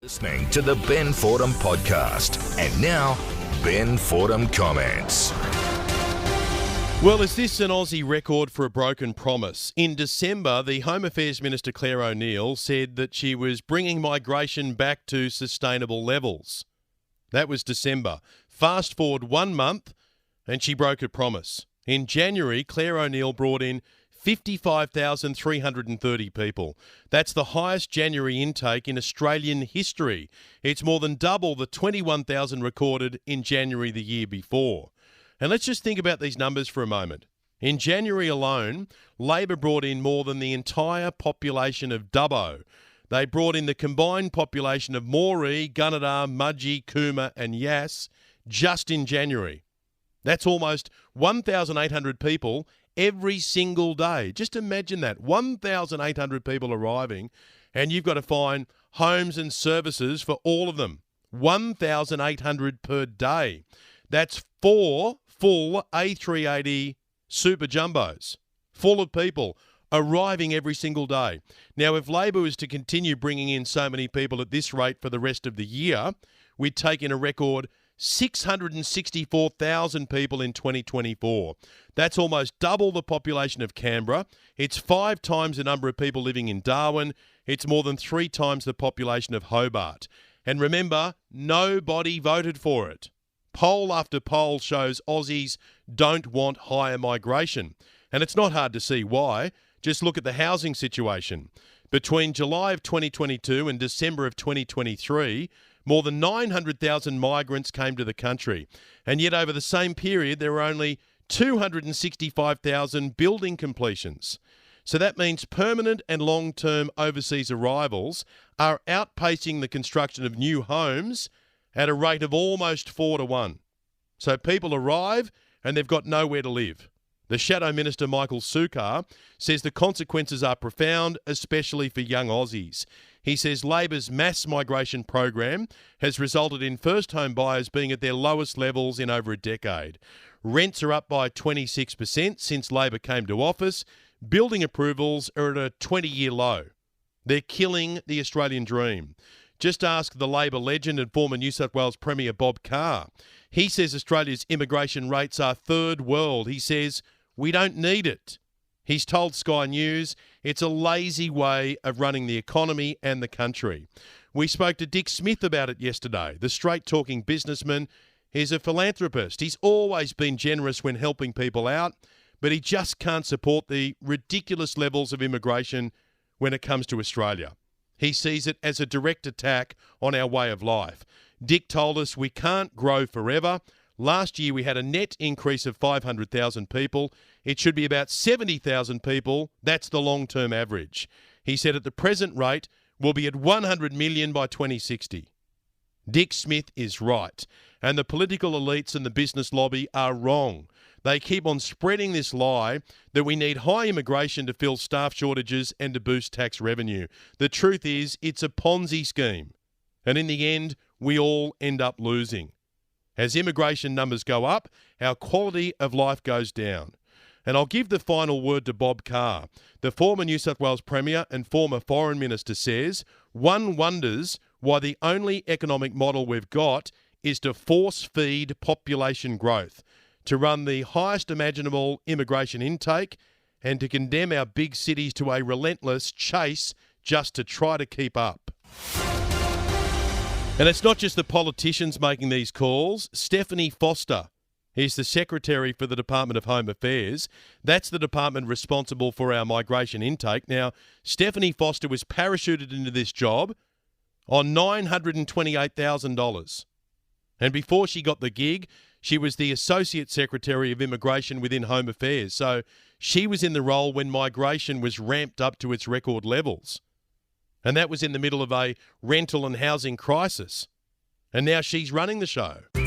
Listening to the Ben Fordham podcast. And now, Ben Fordham comments. Well, is this an Aussie record for a broken promise? In December, the Home Affairs Minister Claire O'Neil said that she was bringing migration back to sustainable levels. That was December. Fast forward 1 month and she broke her promise. In January, Claire O'Neil brought in 55,330 people. That's the highest January intake in Australian history. It's more than double the 21,000 recorded in January the year before. And let's just think about these numbers for a moment. In January alone, Labor brought in more than the entire population of Dubbo. They brought in the combined population of Moree, Gunnedah, Mudgee, Cooma and Yass just in January. That's almost 1,800 people every single day. Just imagine that, 1,800 people arriving, and you've got to find homes and services for all of them. 1,800 per day. That's 4 full A380 super jumbos, full of people arriving every single day. Now, if Labor was to continue bringing in so many people at this rate for the rest of the year, we'd take in a record 664,000 people in 2024. That's almost double the population of Canberra. It's 5 times the number of people living in Darwin. It's more than 3 times the population of Hobart. And remember, nobody voted for it. Poll after poll shows Aussies don't want higher migration. And it's not hard to see why. Just look at the housing situation. Between July of 2022 and December of 2023, more than 900,000 migrants came to the country. And yet over the same period, there were only 265,000 building completions. So that means permanent and long-term overseas arrivals are outpacing the construction of new homes at a rate of almost 4 to 1. So people arrive and they've got nowhere to live. The Shadow Minister, Michael Sukar, says the consequences are profound, especially for young Aussies. He says Labor's mass migration program has resulted in first home buyers being at their lowest levels in over a decade. Rents are up by 26% since Labor came to office. Building approvals are at a 20-year low. They're killing the Australian dream. Just ask the Labor legend and former New South Wales Premier Bob Carr. He says Australia's immigration rates are third world. He says we don't need it. He's told Sky News it's a lazy way of running the economy and the country. We spoke to Dick Smith about it yesterday. The straight-talking businessman is a philanthropist. He's always been generous when helping people out, but he just can't support the ridiculous levels of immigration when it comes to Australia. He sees it as a direct attack on our way of life. Dick told us we can't grow forever. Last year we had a net increase of 500,000 people. It should be about 70,000 people. That's the long-term average. He said at the present rate, we'll be at 100 million by 2060. Dick Smith is right, and the political elites and the business lobby are wrong. They keep on spreading this lie that we need high immigration to fill staff shortages and to boost tax revenue. The truth is, it's a Ponzi scheme, and in the end, we all end up losing. As immigration numbers go up, our quality of life goes down. And I'll give the final word to Bob Carr. The former New South Wales Premier and former Foreign Minister says, one wonders why the only economic model we've got is to force-feed population growth, to run the highest imaginable immigration intake and to condemn our big cities to a relentless chase just to try to keep up. And it's not just the politicians making these calls. Stephanie Foster is the Secretary for the Department of Home Affairs. That's the department responsible for our migration intake. Now, Stephanie Foster was parachuted into this job on $928,000. And before she got the gig, she was the Associate Secretary of Immigration within Home Affairs. So she was in the role when migration was ramped up to its record levels. And that was in the middle of a rental and housing crisis. And now she's running the show.